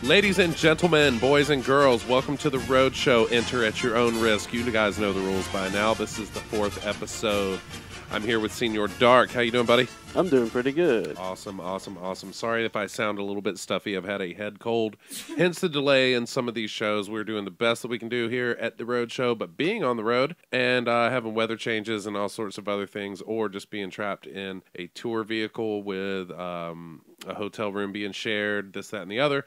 Ladies and gentlemen, boys and girls, welcome to the Roadshow. Enter at your own risk. You guys know the rules by now. This is the 4th episode. I'm here with Senior Dark. How you doing, buddy? I'm doing pretty good. Awesome. Sorry if I sound a little bit stuffy. I've had a head cold, hence the delay in some of these shows. We're doing the best that we can do here at the Roadshow, but being on the road and having weather changes and all sorts of other things, or just being trapped in a tour vehicle with a hotel room being shared, this, that, and the other,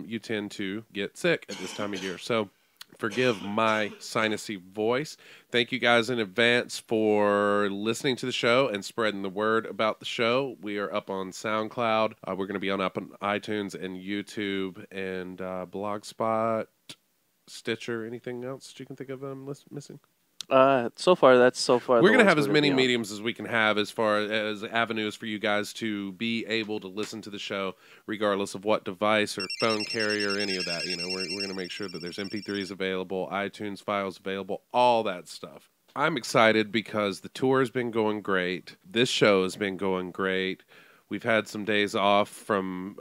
you tend to get sick at this time of year. So forgive my sinusy voice. Thank you guys in advance for listening to the show and spreading the word about the show. We are up on SoundCloud. We're going to be up on iTunes and YouTube and Blogspot, Stitcher. Anything else that you can think of I'm missing? So far. We're going to have as many mediums as we can have as far as avenues for you guys to be able to listen to the show, regardless of what device or phone carrier or any of that. You know, we're going to make sure that there's MP3s available, iTunes files available, all that stuff. I'm excited because the tour has been going great. This show has been going great. We've had some days off from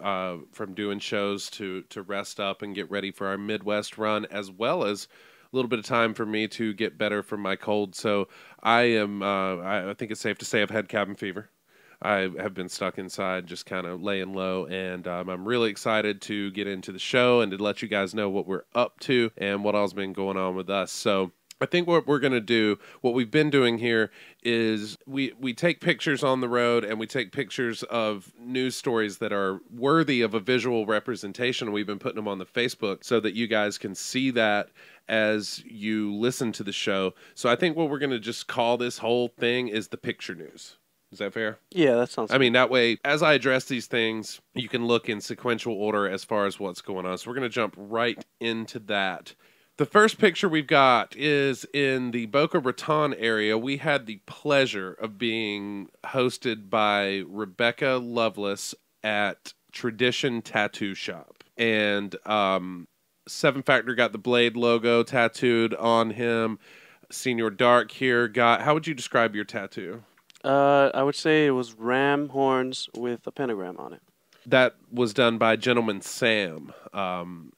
doing shows to rest up and get ready for our Midwest run, as well as a little bit of time for me to get better from my cold. So I think it's safe to say I've had cabin fever. I have been stuck inside, just kind of laying low, and I'm really excited to get into the show and to let you guys know what we're up to and what all's been going on with us. So I think what we're going to do, what we've been doing here, is we take pictures on the road and we take pictures of news stories that are worthy of a visual representation. We've been putting them on the Facebook so that you guys can see that as you listen to the show. So I think what we're going to just call this whole thing is the picture news. Is that fair? Yeah, that sounds I mean, that way, as I address these things, you can look in sequential order as far as what's going on. So we're going to jump right into that. The first picture we've got is in the Boca Raton area. We had the pleasure of being hosted by Rebecca Lovelace at Tradition Tattoo Shop. And Seven Factor got the Blade logo tattooed on him. Senior Dark here got... How would you describe your tattoo? I would say it was ram horns with a pentagram on it. That was done by Gentleman Sam,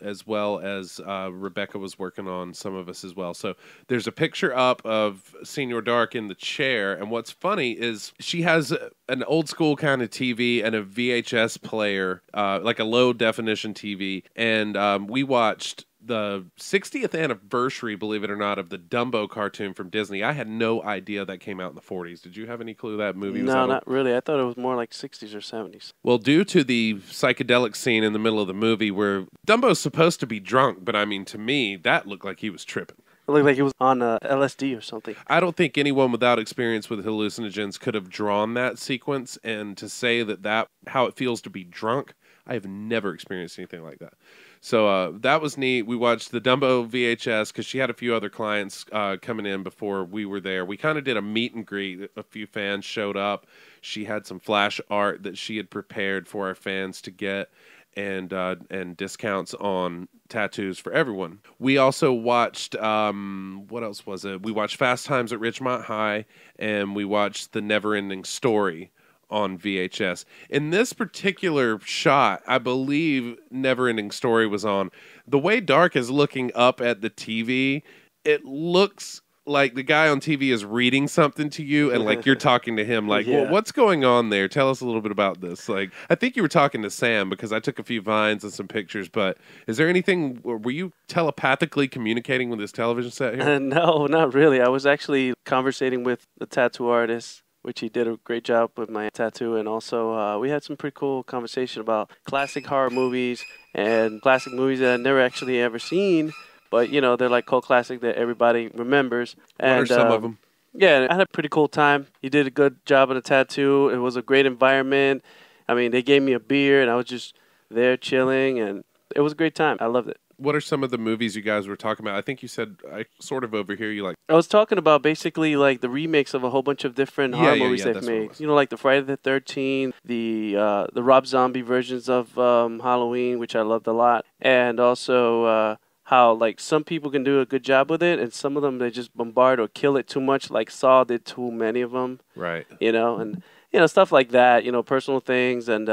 as well as Rebecca was working on some of us as well. So there's a picture up of Senior Dark in the chair, and what's funny is she has an old school kind of TV and a VHS player, like a low definition TV, and we watched the 60th anniversary, believe it or not, of the Dumbo cartoon from Disney. I had no idea that came out in the 40s. Did you have any clue that movie was out? No, not really. I thought it was more like 60s or 70s. Well, due to the psychedelic scene in the middle of the movie where Dumbo's supposed to be drunk, but I mean, to me, that looked like he was tripping. It looked like he was on LSD or something. I don't think anyone without experience with hallucinogens could have drawn that sequence, and to say that how it feels to be drunk, I have never experienced anything like that. So that was neat. We watched the Dumbo VHS because she had a few other clients coming in before we were there. We kind of did a meet and greet. A few fans showed up. She had some flash art that she had prepared for our fans to get, and discounts on tattoos for everyone. We also watched, what else was it? We watched Fast Times at Ridgemont High, and we watched The Never-Ending Story on VHS. In this particular shot, I believe Never-Ending Story was on. The way Dark is looking up at the TV, it looks like the guy on TV is reading something to you, and like you're talking to him. Like, yeah. Well, what's going on there? Tell us a little bit about this. Like, I think you were talking to Sam because I took a few vines and some pictures. But is there anything? Were you telepathically communicating with this television set here? No, not really. I was actually conversating with the tattoo artist, which he did a great job with my tattoo. And also, we had some pretty cool conversation about classic horror movies and classic movies that I've never actually ever seen. But, you know, they're like cult classic that everybody remembers. What are some of them? Yeah, I had a pretty cool time. He did a good job on the tattoo. It was a great environment. I mean, they gave me a beer, and I was just there chilling, and it was a great time. I loved it. What are some of the movies you guys were talking about? I think you said, I sort of overhear you like... I was talking about basically like the remakes of a whole bunch of different horror movies they've made. You know, like the Friday the 13th, the Rob Zombie versions of Halloween, which I loved a lot. And also how like some people can do a good job with it, and some of them they just bombard or kill it too much, like Saw did too many of them. Right. You know, and, you know, stuff like that, you know, personal things. And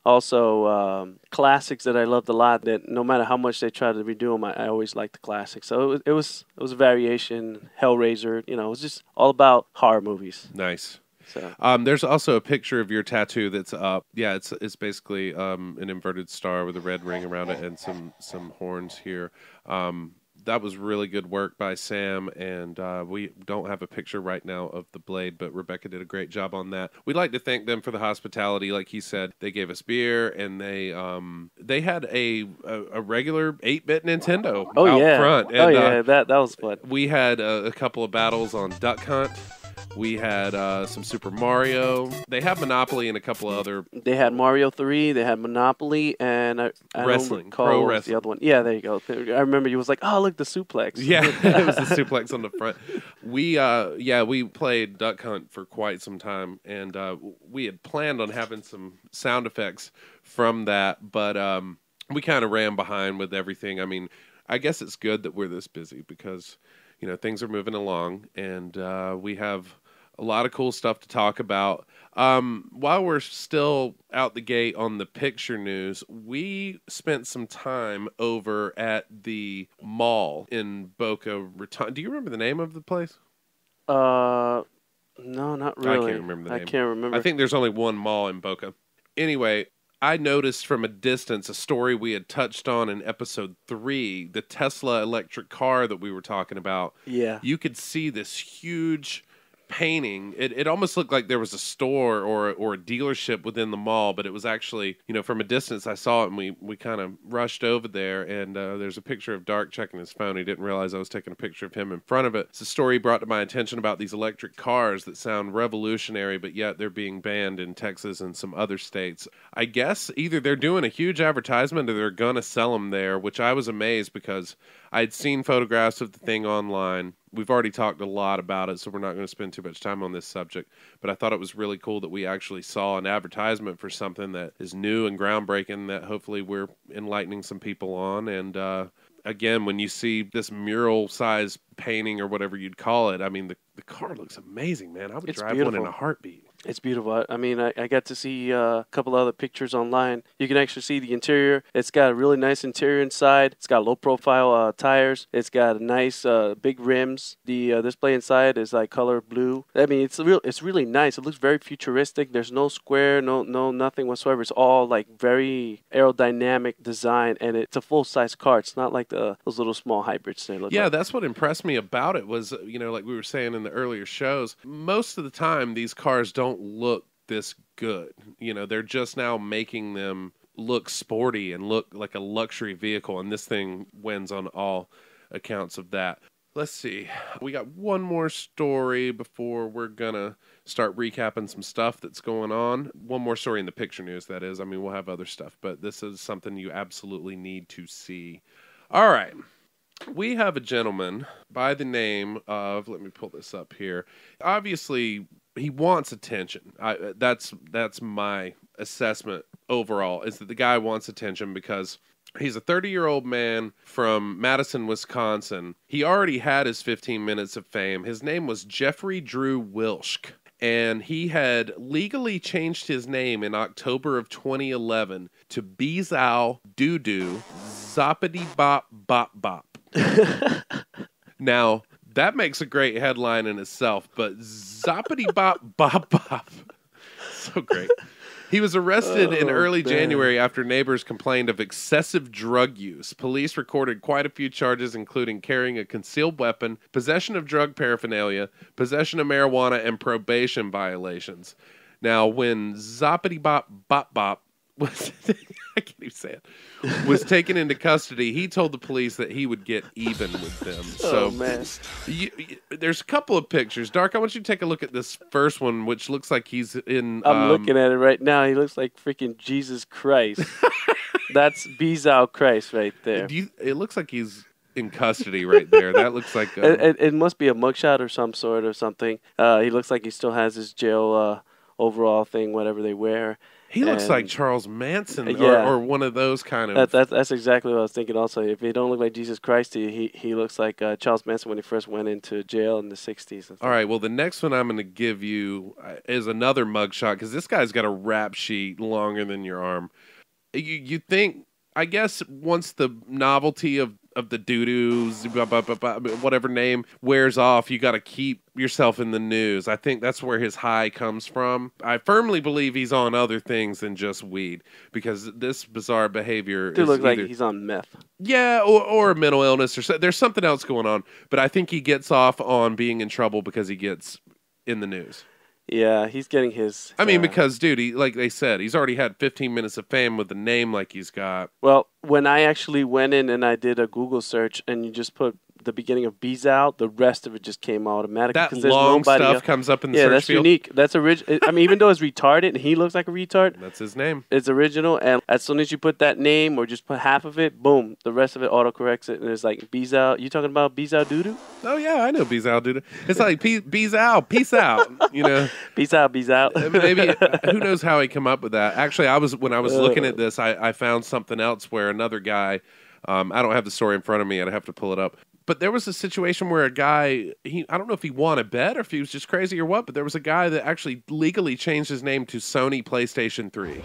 Also, classics that I loved a lot. That no matter how much they try to redo them, I always liked the classics. So it was a variation. Hellraiser. You know, it was just all about horror movies. Nice. So. There's also a picture of your tattoo that's up. Yeah, it's basically an inverted star with a red ring around it and some horns here. That was really good work by Sam, and we don't have a picture right now of the blade, but Rebecca did a great job on that. We'd like to thank them for the hospitality. Like he said, they gave us beer, and they had a regular 8-bit Nintendo out front. And, that was fun. We had a couple of battles on Duck Hunt. We had some Super Mario. They have Monopoly and a couple of other. They had Mario 3. They had Monopoly and I wrestling. Pro wrestling. The other one. Yeah, there you go. I remember you was like, oh, look, the suplex. Yeah, it was the suplex on the front. We played Duck Hunt for quite some time, and we had planned on having some sound effects from that, but we kind of ran behind with everything. I mean, I guess it's good that we're this busy because, you know, things are moving along, and we have a lot of cool stuff to talk about. While we're still out the gate on the picture news, we spent some time over at the mall in Boca Raton. Do you remember the name of the place? No, not really. I can't remember the name. I can't remember. I think there's only one mall in Boca. Anyway, I noticed from a distance a story we had touched on in episode 3, the Tesla electric car that we were talking about. Yeah. You could see this huge painting. It almost looked like there was a store or a dealership within the mall, but it was actually, you know, from a distance I saw it, and we kind of rushed over there, and there's a picture of Dark checking his phone. He didn't realize I was taking a picture of him in front of it. It's a story brought to my attention about these electric cars that sound revolutionary, but yet they're being banned in Texas and some other states. I guess either they're doing a huge advertisement or they're going to sell them there, which I was amazed because I'd seen photographs of the thing online. We've already talked a lot about it, so we're not going to spend too much time on this subject. But I thought it was really cool that we actually saw an advertisement for something that is new and groundbreaking that hopefully we're enlightening some people on. And again, when you see this mural-size painting or whatever you'd call it, I mean, the car looks amazing, man. I would drive one in a heartbeat. It's beautiful. I mean, I got to see a couple other pictures online. You can actually see the interior. It's got a really nice interior inside. It's got low-profile tires. It's got nice big rims. The display inside is like color blue. I mean, it's really nice. It looks very futuristic. There's no square, no nothing whatsoever. It's all like very aerodynamic design, and it's a full-size car. It's not like those little small hybrids they look like. That's what impressed me about it was, you know, like we were saying in the earlier shows, most of the time these cars don't look this good. You know, they're just now making them look sporty and look like a luxury vehicle, and this thing wins on all accounts of that. Let's see. We got one more story before we're gonna start recapping some stuff that's going on. One more story in the picture news, that is. I mean, we'll have other stuff, but this is something you absolutely need to see. All right. We have a gentleman by the name of, let me pull this up here. Obviously, he wants attention. That's my assessment overall, is that the guy wants attention because he's a 30-year-old man from Madison, Wisconsin. He already had his 15 minutes of fame. His name was Jeffrey Drew Wilshk, and he had legally changed his name in October of 2011 to Bezow Doo-Doo Zoppity Bop Bop Bop. Now, that makes a great headline in itself, but Zoppity Bop Bop Bop. So great. He was arrested in early January after neighbors complained of excessive drug use. Police recorded quite a few charges, including carrying a concealed weapon, possession of drug paraphernalia, possession of marijuana, and probation violations. Now, when Zoppity Bop Bop Bop was I can't even say it, was taken into custody, he told the police that he would get even with them. So, man. There's a couple of pictures. Dark, I want you to take a look at this first one, which looks like he's in... I'm looking at it right now. He looks like freaking Jesus Christ. That's Bezow Christ right there. It looks like he's in custody right there. That looks like... It must be a mugshot or some sort or something. He looks like he still has his jail overall thing, whatever they wear. He looks like Charles Manson or one of those kind of... That's exactly what I was thinking also. If he don't look like Jesus Christ, he looks like Charles Manson when he first went into jail in the 60s. All right, well, the next one I'm going to give you is another mugshot, because this guy's got a rap sheet longer than your arm. You think, I guess, once the novelty of the doo-doos, whatever name, wears off, you got to keep yourself in the news. I think that's where his high comes from. I firmly believe he's on other things than just weed, because this bizarre behavior looks like he's on meth. Yeah, or a mental illness, or there's something else going on. But I think he gets off on being in trouble because he gets in the news. Yeah, he's getting his... I mean, because, dude, like they said, he's already had 15 minutes of fame with a name like he's got. Well, when I actually went in and I did a Google search and you just put the beginning of Bees Out, the rest of it just came automatically. That long stuff comes up in the search field? Yeah, that's unique. That's original. I mean, even though it's retarded and he looks like a retard. That's his name. It's original, and as soon as you put that name or just put half of it, boom, the rest of it autocorrects it, and it's like Bees Out. You talking about Bees Out Doodoo? Oh, yeah, I know Bees Out Doodoo. It's like Bees Out, peace out, you know. Peace out, Bees Out. Maybe, who knows how he come up with that. Actually, when I was looking at this, I found something else where another guy, I don't have the story in front of me, I'd have to pull it up. But there was a situation where a guy, I don't know if he won a bet or if he was just crazy or what, but there was a guy that actually legally changed his name to Sony PlayStation 3.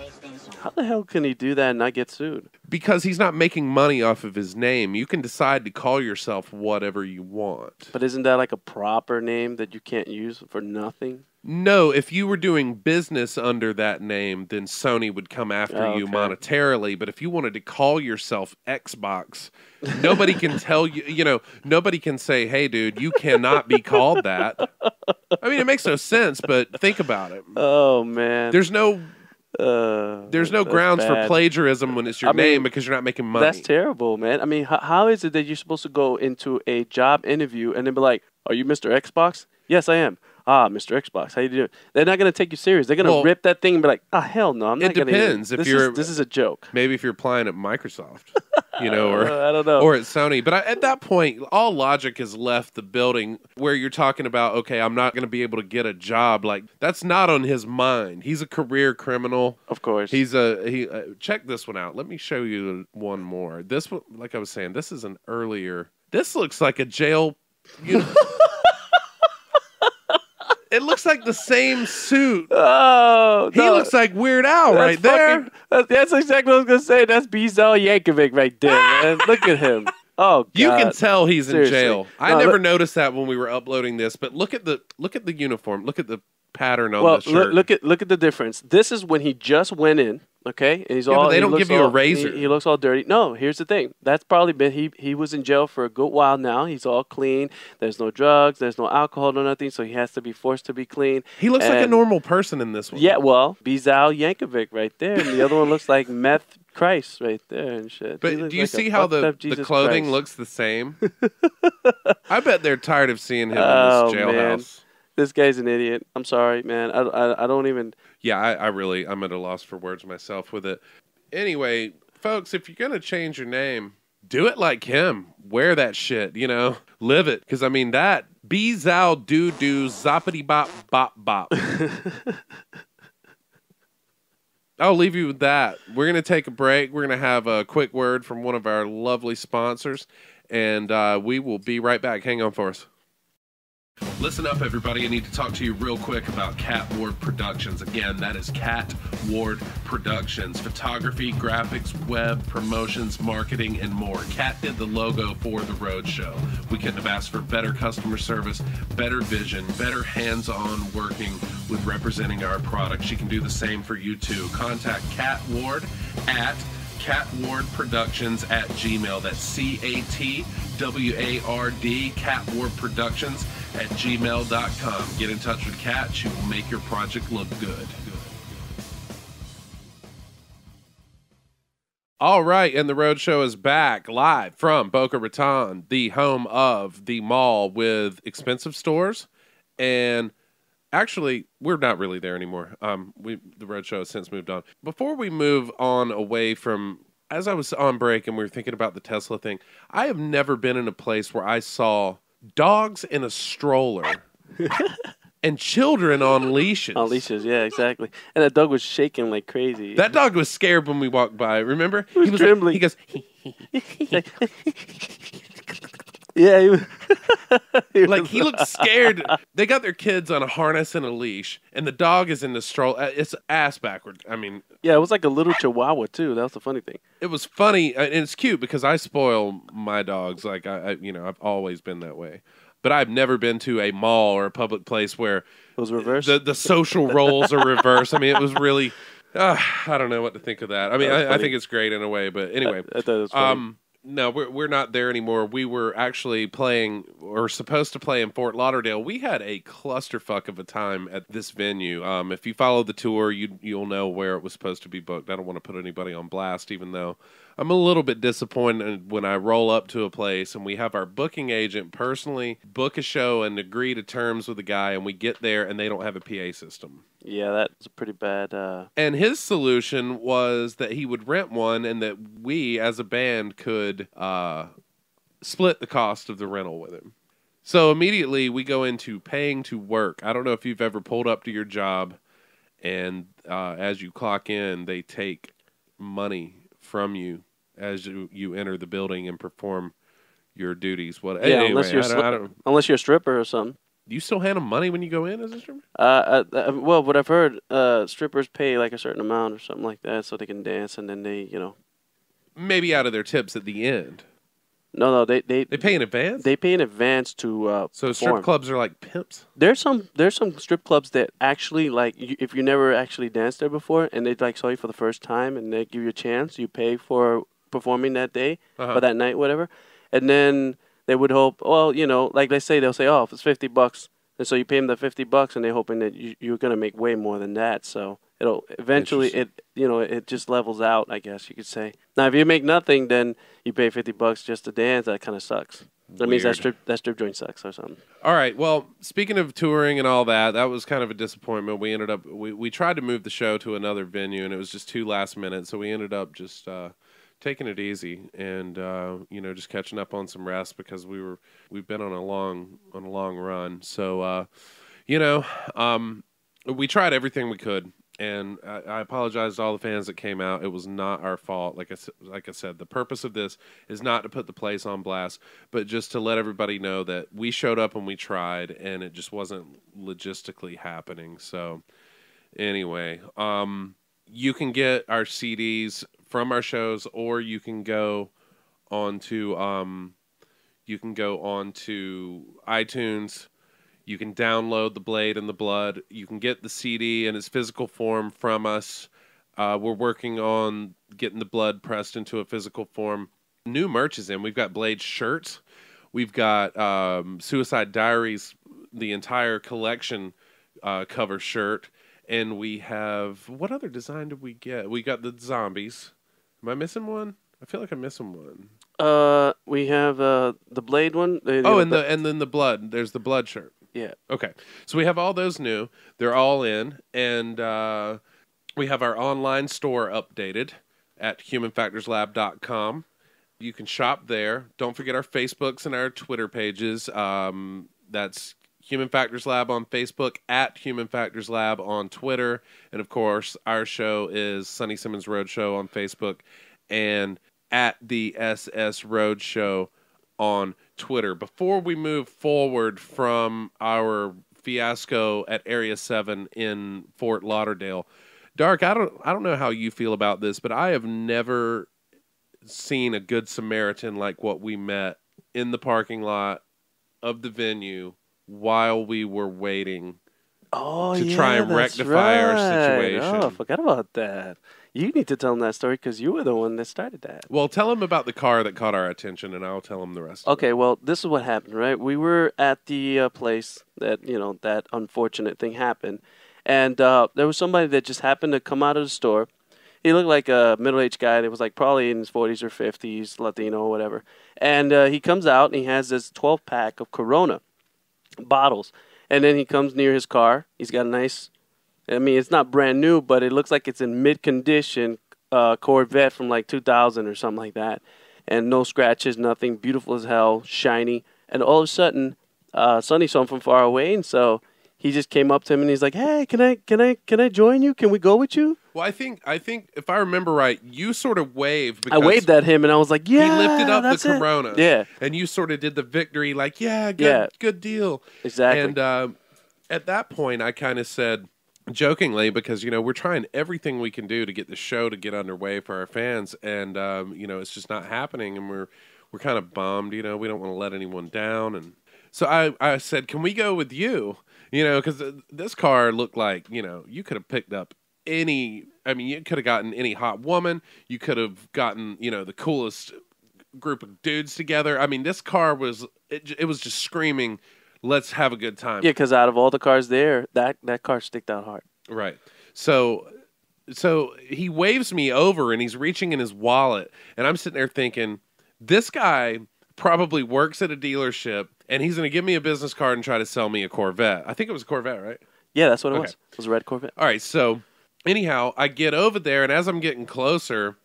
How the hell can he do that and not get sued? Because he's not making money off of his name. You can decide to call yourself whatever you want. But isn't that like a proper name that you can't use for nothing? No, if you were doing business under that name, then Sony would come after you monetarily. But if you wanted to call yourself Xbox, nobody can tell you, nobody can say, hey, dude, you cannot be called that. I mean, it makes no sense, but think about it. Oh, man. There's no grounds for plagiarism when it's your name because you're not making money. That's terrible, man. I mean, how is it that you're supposed to go into a job interview and then be like, are you Mr. Xbox? Yes, I am. Ah, Mr. Xbox, how you doing? They're not going to take you serious. They're going to rip that thing and be like, oh, hell no, I'm not going to. It depends. This is a joke. Maybe if you're applying at Microsoft, or I don't know. Or at Sony. But at that point, all logic has left the building where you're talking about, okay, I'm not going to be able to get a job. Like, that's not on his mind. He's a career criminal. Of course. Check this one out. Let me show you one more. This one, like I was saying, this is an earlier. This looks like a jail, It looks like the same suit. Oh, he looks like Weird Al right there. That's exactly what I was going to say. That's Bizal Yankovic right there, man. Look at him. Oh, God. You can tell he's in jail. I never noticed that when we were uploading this, but look at the uniform. Look at the pattern on the shirt. Look at the difference. This is when he just went in. Okay, and but they don't give you a razor. He looks all dirty. No, here's the thing. That's probably been he was in jail for a good while now. He's all clean. There's no drugs. There's no alcohol. No nothing. So he has to be forced to be clean. He looks like a normal person in this one. Yeah, well, Bizal Yankovic right there, and the other one looks like Meth Christ right there and shit. But do you see how the clothing looks the same? I bet they're tired of seeing him in this jailhouse. Man. This guy's an idiot. I'm sorry, man. I don't even... Yeah, I'm at a loss for words myself with it. Anyway, folks, if you're going to change your name, do it like him. Wear that shit, Live it. Because, I mean, that Bizal doo-doo zoppity bop bop bop. I'll leave you with that. We're going to take a break. We're going to have a quick word from one of our lovely sponsors. And we will be right back. Hang on for us. Listen up, everybody. I need to talk to you real quick about Cat Ward Productions. Again, that is Cat Ward Productions. Photography, graphics, web, promotions, marketing, and more. Cat did the logo for the Roadshow. We couldn't have asked for better customer service, better vision, better hands-on working with representing our product. She can do the same for you, too. Contact Cat Ward at catwardproductions@gmail. That's CATWARD, catwardproductions@gmail.com. Get in touch with Cat. She will make your project look good. All right, and the Roadshow is back live from Boca Raton, the home of the mall with expensive stores. And actually, we're not really there anymore. The Roadshow has since moved on. Before we move on away from, as I was on break and we were thinking about the Tesla thing, I have never been in a place where I saw dogs in a stroller and children on leashes. On leashes, yeah, exactly. And that dog was shaking like crazy. That dog was scared when we walked by. Remember? He was trembling. He goes. Yeah, He looked scared. They got their kids on a harness and a leash, and the dog is in the stroller. It's ass backward. I mean, yeah, it was like a little Chihuahua too. That was the funny thing. It was funny, and it's cute because I spoil my dogs. Like I've always been that way. But I've never been to a mall or a public place where it was reversed. The social roles are reversed. I mean, it was really. I don't know what to think of that. I mean, I think it's great in a way, but anyway. I thought it was funny. No, we're not there anymore. We were actually playing, or supposed to play in Fort Lauderdale. We had a clusterfuck of a time at this venue. If you follow the tour, you'll know where it was supposed to be booked. I don't want to put anybody on blast, even though I'm a little bit disappointed when I roll up to a place and we have our booking agent personally book a show and agree to terms with the guy, and we get there and they don't have a PA system. Yeah, that's pretty bad. And his solution was that he would rent one and that we, as a band, could split the cost of the rental with him. So immediately we go into paying to work. I don't know if you've ever pulled up to your job and as you clock in, they take money from you as you enter the building and perform your duties. Anyway, unless you're a stripper or something. Do you still hand them money when you go in as a stripper? Well, what I've heard, strippers pay like a certain amount or something like that so they can dance, and then they, maybe out of their tips at the end. No, they pay in advance. They pay in advance to so perform. Strip clubs are like pimps. There's some strip clubs that actually if you never actually danced there before and they saw you for the first time and they give you a chance, you pay for performing that day or that night, whatever, and then they would hope, well, like they'll say, oh, if it's $50, and so you pay them the $50, and they're hoping that you're gonna make way more than that. So it'll eventually it just levels out, I guess you could say. Now, if you make nothing, then you pay $50 just to dance. That kind of sucks. That means that strip joint sucks or something. All right. Well, speaking of touring and all that, that was kind of a disappointment. We ended up we tried to move the show to another venue, and it was just too last minute. So we ended up just taking it easy and just catching up on some rest because we've been on a long run. So we tried everything we could, and I apologize to all the fans that came out. It was not our fault. Like I said, the purpose of this is not to put the place on blast, but just to let everybody know that we showed up and we tried, and it just wasn't logistically happening. So anyway, you can get our CDs from our shows, or you can go onto iTunes. You can download The Blade and the Blood. You can get the CD in its physical form from us. We're working on getting the Blood pressed into a physical form. New merch is in. We've got Blade shirts. We've got Suicide Diaries, the entire collection cover shirt. And we have, what other design did we get? We got the zombies. Am I missing one? I feel like I'm missing one. We have the Blade one. And then the Blood. There's the Blood shirt. Yeah. Okay. So we have all those new. They're all in, and we have our online store updated at humanfactorslab.com. You can shop there. Don't forget our Facebooks and our Twitter pages. That's Human Factors Lab on Facebook, at Human Factors Lab on Twitter. And, of course, our show is Sunni Simmons Roadshow on Facebook and at the SS Roadshow on Twitter. Before we move forward from our fiasco at Area 7 in Fort Lauderdale, Dark, I don't know how you feel about this, but I have never seen a Good Samaritan like what we met in the parking lot of the venue while we were waiting to try and rectify our situation. Oh, I forgot about that. You need to tell them that story because you were the one that started that. Well, tell them about the car that caught our attention, and I'll tell them the rest. Okay, well, this is what happened, right? We were at the place that, that unfortunate thing happened, and there was somebody that just happened to come out of the store. He looked like a middle-aged guy that was like probably in his 40s or 50s, Latino or whatever. And he comes out, and he has this 12-pack of Corona bottles. And then he comes near his car. He's got a nice, it's not brand new, but it looks like it's in mid-condition Corvette from like 2000 or something like that. And no scratches, nothing, beautiful as hell, shiny. And all of a sudden, Sunni saw him from far away, and so he just came up to him and he's like, "Hey, can I join you? Can we go with you?" Well, I think if I remember right, you sort of waved. I waved at him and I was like, "Yeah." He lifted up that's the Corona. It. Yeah. And you sort of did the victory, like, "Yeah, good deal." Exactly. And at that point, I kind of said, jokingly, because we're trying everything we can do to get the show to get underway for our fans, and it's just not happening, and we're kind of bummed. We don't want to let anyone down, and so I said, "Can we go with you?" Because this car looked like you could have picked up any. I mean, you could have gotten any hot woman. You could have gotten the coolest group of dudes together. I mean, this car was it was just screaming, "Let's have a good time." Yeah, because out of all the cars there, that car sticked out hard. Right. So he waves me over and he's reaching in his wallet, and I'm sitting there thinking, this guy probably works at a dealership and he's going to give me a business card and try to sell me a Corvette. I think it was a Corvette, right? Yeah, that's what it was. It was a red Corvette. All right. So anyhow, I get over there, and as I'm getting closer,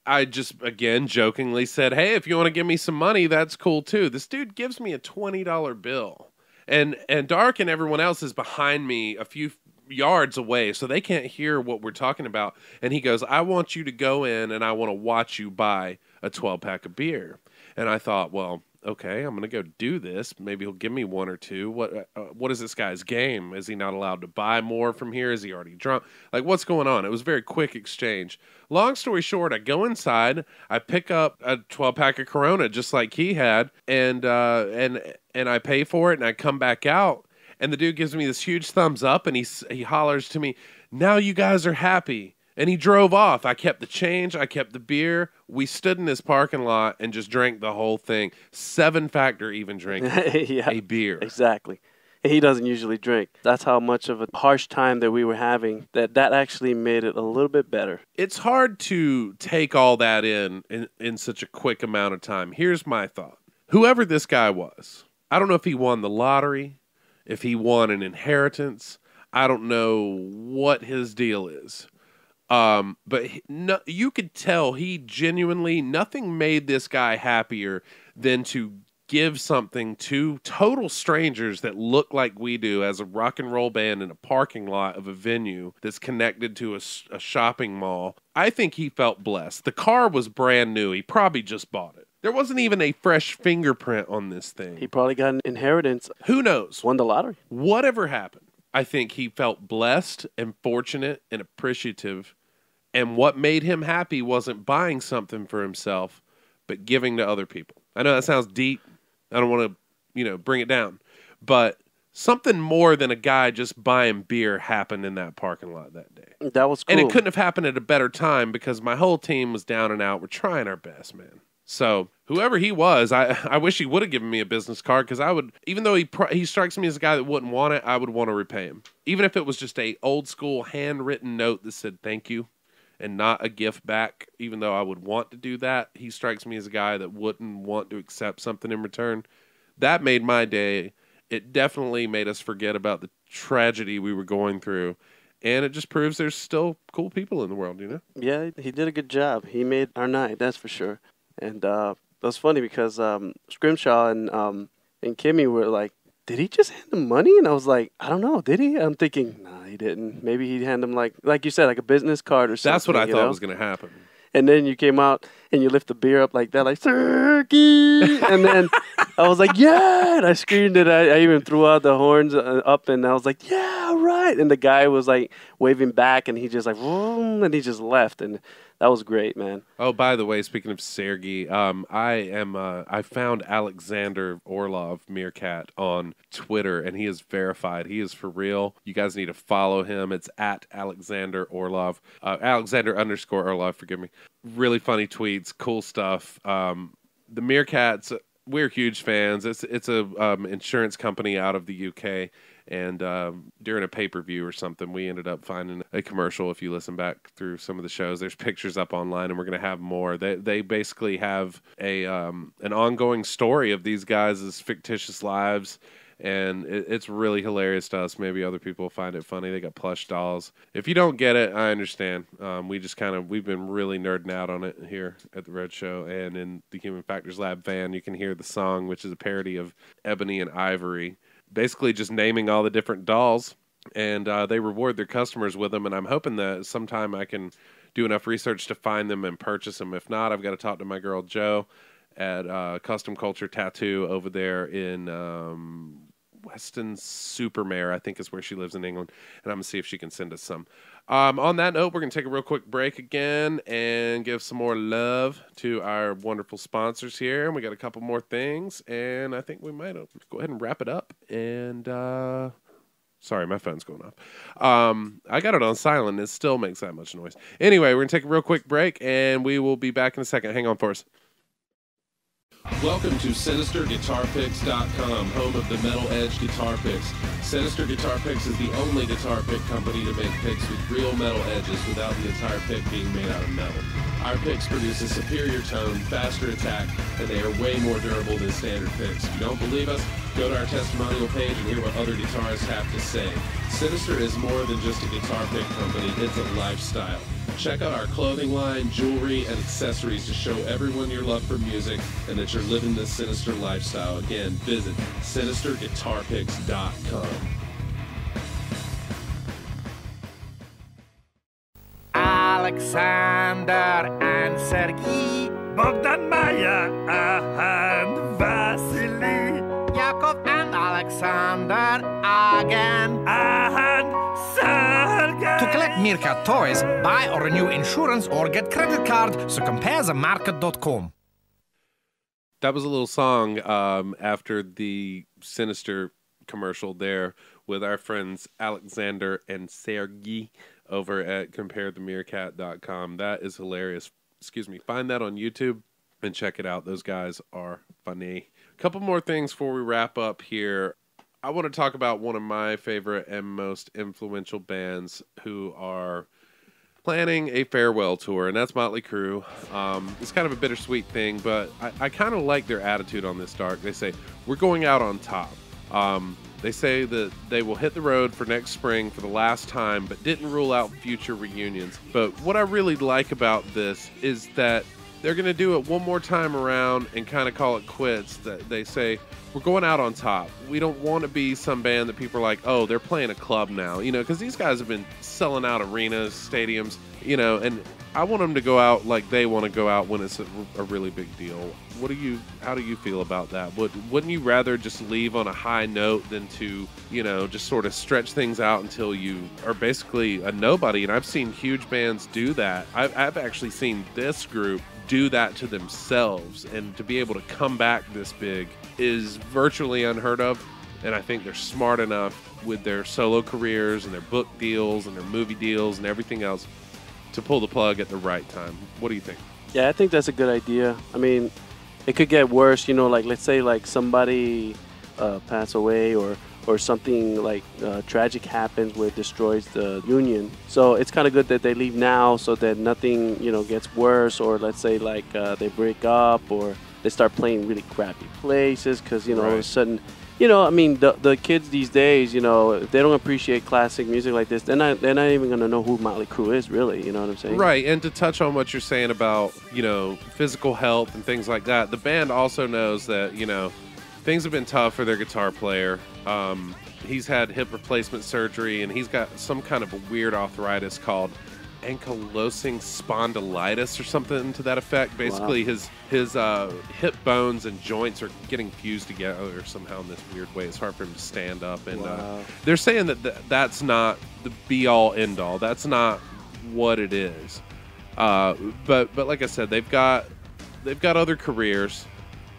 I just, again, jokingly said, "Hey, if you want to give me some money, that's cool too." This dude gives me a $20 bill. And Dark and everyone else is behind me a few yards away, so they can't hear what we're talking about. And he goes, "I want you to go in and I want to watch you buy a 12-pack of beer." And I thought, well, okay, I'm going to go do this. Maybe he'll give me one or two. What is this guy's game? Is he not allowed to buy more from here? Is he already drunk? Like, what's going on? It was a very quick exchange. Long story short, I go inside, I pick up a 12-pack of Corona just like he had, and I pay for it, and I come back out, and the dude gives me this huge thumbs up, and he hollers to me, "Now you guys are happy." And he drove off. I kept the change. I kept the beer. We stood in this parking lot and just drank the whole thing. 7-factor even drinking a beer. Exactly. And he doesn't usually drink. That's how much of a harsh time that we were having that actually made it a little bit better. It's hard to take all that in such a quick amount of time. Here's my thought. Whoever this guy was, I don't know if he won the lottery, if he won an inheritance. I don't know what his deal is. But you could tell he genuinely, nothing made this guy happier than to give something to total strangers that look like we do as a rock and roll band in a parking lot of a venue that's connected to a shopping mall. I think he felt blessed. The car was brand new. He probably just bought it. There wasn't even a fresh fingerprint on this thing. He probably got an inheritance. Who knows? Won the lottery. Whatever happened, I think he felt blessed and fortunate and appreciative. And what made him happy wasn't buying something for himself, but giving to other people. I know that sounds deep. I don't want to, bring it down. But something more than a guy just buying beer happened in that parking lot that day. That was cool. And it couldn't have happened at a better time because my whole team was down and out. We're trying our best, man. So whoever he was, I wish he would have given me a business card, because I would, even though he strikes me as a guy that wouldn't want it, I would want to repay him. Even if it was just a old school handwritten note that said thank you, and not a gift back, even though I would want to do that. He strikes me as a guy that wouldn't want to accept something in return. That made my day. It definitely made us forget about the tragedy we were going through. And it just proves there's still cool people in the world, Yeah, he did a good job. He made our night, that's for sure. And it was funny because Scrimshaw and Kimmy were like, "Did he just hand him money?" And I was like, "I don't know. Did he?" I'm thinking, nah, he didn't. Maybe he'd hand him, like you said, like a business card or something. That's what I thought was going to happen. And then you came out and you lift the beer up like that, like, "Turkey!" And then I was like, "Yeah!" And I screamed it. I even threw out the horns up, and I was like, "Yeah, right!" And the guy was like waving back, and he just like, vroom, and he just left. And that was great, man. Oh, by the way, speaking of Sergey, I found Alexander Orlov Meerkat on Twitter, and he is verified. He is for real. You guys need to follow him. It's at Alexander Orlov, Alexander_Orlov. Forgive me. Really funny tweets, cool stuff. The Meerkats, we're huge fans. It's a insurance company out of the UK. And during a pay-per-view or something, we ended up finding a commercial. If you listen back through some of the shows, there's pictures up online, and we're going to have more. They basically have an ongoing story of these guys' fictitious lives, and it's really hilarious to us. Maybe other people find it funny. They got plush dolls. If you don't get it, I understand. We've been really nerding out on it here at the Roadshow, and in the Human Factors Lab van, you can hear the song, which is a parody of Ebony and Ivory. basically just naming all the different dolls, and they reward their customers with them. And I'm hoping that sometime I can do enough research to find them and purchase them. If not, I've got to talk to my girl Jo at Custom Culture Tattoo over there in Weston-super-Mare, I think is where she lives in England, and I'm going to see if she can send us some. On that note, we're going to take a real quick break again and give some more love to our wonderful sponsors here. And we got a couple more things, and I think we might go ahead and wrap it up. And sorry, my phone's going off. I got it on silent. It still makes that much noise. Anyway, we're going to take a real quick break, and we will be back in a second. Hang on for us. Welcome to SinisterGuitarPicks.com, home of the Metal Edge Guitar Picks. Sinister Guitar Picks is the only guitar pick company to make picks with real metal edges without the entire pick being made out of metal. Our picks produce a superior tone, faster attack, and they are way more durable than standard picks. If you don't believe us, go to our testimonial page and hear what other guitarists have to say. Sinister is more than just a guitar pick company, it's a lifestyle. Check out our clothing line, jewelry, and accessories to show everyone your love for music and that you're living this Sinister lifestyle. Again, visit SinisterGuitarPicks.com. Alexander and Sergei, Bogdan, Maya, and Vasily, Yakov and Alexander again, and Sergey. To collect Meerkat toys, buy or renew insurance or get credit card, so compare themarket.com. That was a little song after the Sinister commercial there with our friends Alexander and Sergey over at comparethemeerkat.com. That is hilarious. Excuse me. Find that on YouTube and check it out. Those guys are funny. A couple more things before we wrap up here. I want to talk about one of my favorite and most influential bands who are planning a farewell tour, and that's Motley Crue. It's kind of a bittersweet thing, but I kind of like their attitude on this, Dark. They say, we're going out on top. They say that they will hit the road for next spring for the last time, but didn't rule out future reunions. But what I really like about this is that they're going to do it one more time around and kind of call it quits. That they say, we're going out on top. We don't want to be some band that people are like, oh, they're playing a club now, because these guys have been selling out arenas, stadiums, and I want them to go out like they want to go out when it's a really big deal. How do you feel about that? Wouldn't you rather just leave on a high note than to, just sort of stretch things out until you are basically a nobody? And I've seen huge bands do that. I've actually seen this group do that to themselves, and to be able to come back this big is virtually unheard of. And I think they're smart enough with their solo careers and their book deals and their movie deals and everything else to pull the plug at the right time. What do you think? Yeah, I think that's a good idea. I mean, it could get worse, like let's say like somebody pass away or something like tragic happens where it destroys the union. So it's kind of good that they leave now so that nothing, gets worse, or let's say like they break up or they start playing really crappy places because, all of a sudden, the kids these days, if they don't appreciate classic music like this, they're not even going to know who Motley Crue is, really. You know what I'm saying? Right. And to touch on what you're saying about, physical health and things like that, the band also knows that, things have been tough for their guitar player. He's had hip replacement surgery, and he's got some kind of a weird arthritis called ankylosing spondylitis or something to that effect. Basically, his hip bones and joints are getting fused together somehow in this weird way. It's hard for him to stand up. And they're saying that that's not the be-all, end-all. That's not what it is. But like I said, they've got other careers,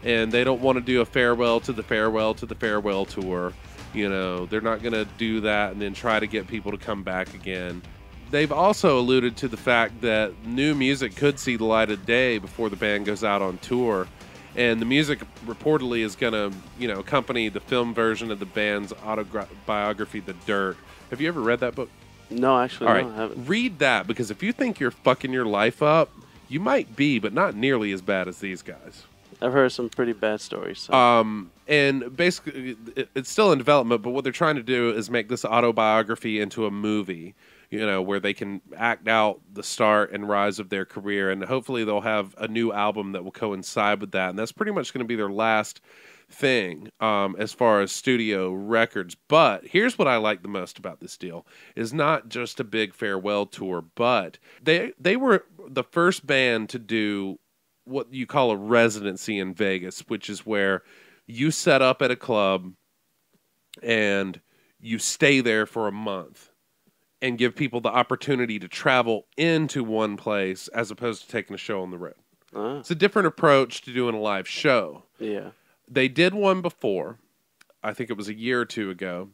and they don't want to do a farewell to the farewell to the farewell tour. They're not going to do that and then try to get people to come back again. They've also alluded to the fact that new music could see the light of day before the band goes out on tour. And the music reportedly is going to, accompany the film version of the band's autobiography, The Dirt. Have you ever read that book? No, actually, All right. No, I haven't. Read that, because if you think you're fucking your life up, you might be, but not nearly as bad as these guys. I've heard some pretty bad stories. So. And basically, it's still in development, but what they're trying to do is make this autobiography into a movie, where they can act out the start and rise of their career. And hopefully they'll have a new album that will coincide with that. And that's pretty much going to be their last thing as far as studio records. But here's what I like the most about this deal is not just a big farewell tour, but they were the first band to do what you call a residency in Vegas, which is where you set up at a club and you stay there for a month and give people the opportunity to travel into one place as opposed to taking a show on the road. It's a different approach to doing a live show. Yeah. They did one before. I think it was a year or two ago.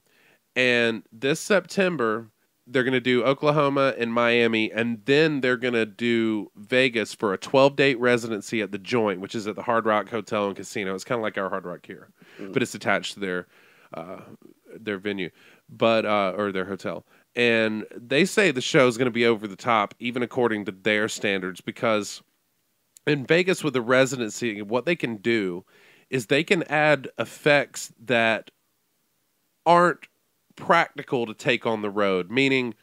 And this September, they're going to do Oklahoma and Miami, and then they're going to do Vegas for a 12-date residency at the Joint, which is at the Hard Rock Hotel and Casino. It's kind of like our Hard Rock here, but it's attached to their venue, or their hotel. And they say the show is going to be over the top, even according to their standards, because in Vegas with the residency, what they can do is they can add effects that aren't practical to take on the road. Meaning,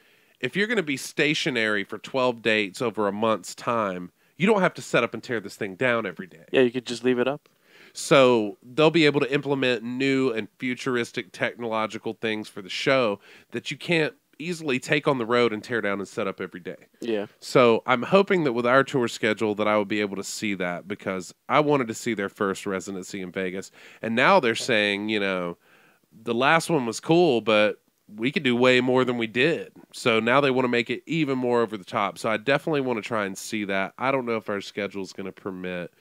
if you're going to be stationary for 12 dates over a month's time, you don't have to set up and tear this thing down every day. Yeah, you could just leave it up. So they'll be able to implement new and futuristic technological things for the show that you can't easily take on the road and tear down and set up every day. Yeah. So I'm hoping that with our tour schedule that I will be able to see that, because I wanted to see their first residency in Vegas. And now they're saying, the last one was cool, but we could do way more than we did. So now they want to make it even more over the top. So I definitely want to try and see that. I don't know if our schedule is going to permit,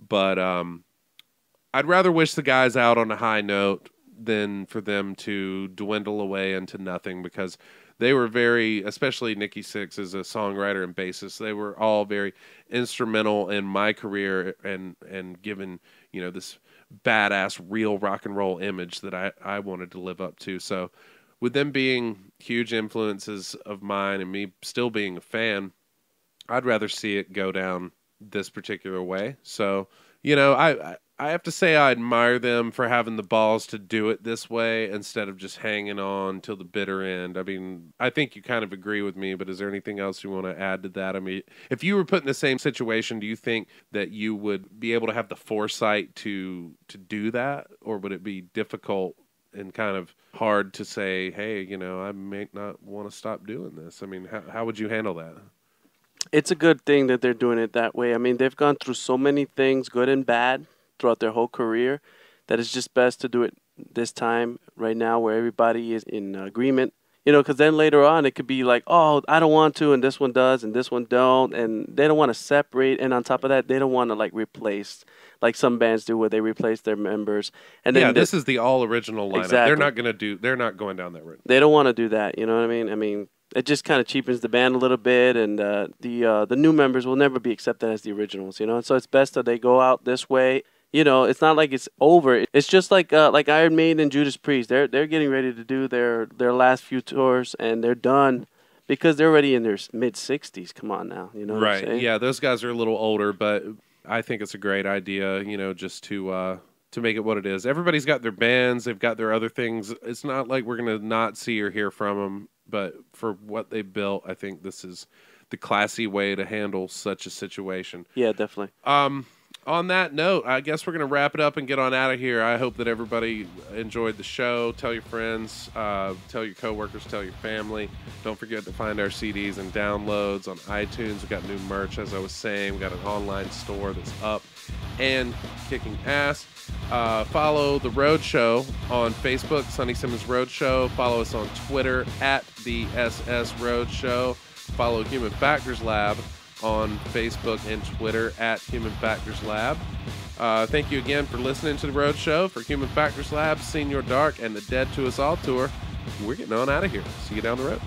but I'd rather wish the guys out on a high note than for them to dwindle away into nothing, because they were very, especially Nikki Sixx as a songwriter and bassist, they were all very instrumental in my career and given, this badass real rock and roll image that I wanted to live up to. So with them being huge influences of mine and me still being a fan, I'd rather see it go down this particular way. So, I have to say I admire them for having the balls to do it this way instead of just hanging on till the bitter end. I mean, I think you kind of agree with me, but is there anything else you want to add to that? I mean, if you were put in the same situation, do you think that you would be able to have the foresight to do that? Or would it be difficult and kind of hard to say, hey, I may not want to stop doing this? I mean, how would you handle that? It's a good thing that they're doing it that way. I mean, they've gone through so many things, good and bad, throughout their whole career, that it's just best to do it this time right now where everybody is in agreement. Because then later on it could be like, oh, I don't want to, and this one does, and this one don't, and they don't want to separate. And on top of that, they don't want to replace, like some bands do, where they replace their members. And then this is the all original lineup. Exactly. They're not going down that road. They don't want to do that. You know what I mean? I mean, it just kind of cheapens the band a little bit, and the new members will never be accepted as the originals. And so it's best that they go out this way. It's not like it's over. It's just like Iron Maiden and Judas Priest. They're getting ready to do their last few tours, and they're done because they're already in their mid-60s. Come on now, what I'm saying? Yeah, those guys are a little older, but I think it's a great idea, just to make it what it is. Everybody's got their bands. They've got their other things. It's not like we're going to not see or hear from them, but for what they built, I think this is the classy way to handle such a situation. Yeah, definitely. On that note, I guess we're going to wrap it up and get on out of here. I hope that everybody enjoyed the show. Tell your friends, tell your coworkers, tell your family. Don't forget to find our CDs and downloads on iTunes. We've got new merch, as I was saying. We've got an online store that's up and kicking ass. Follow the Roadshow on Facebook, Sunny Simmons Roadshow. Follow us on Twitter at the SS Roadshow. Follow Human Factors Lab on Facebook and Twitter at Human Factors Lab. Thank you again for listening to the Roadshow. For Human Factors Lab, Senior Dark, and the Dead to Us All tour, we're getting on out of here. See you down the road.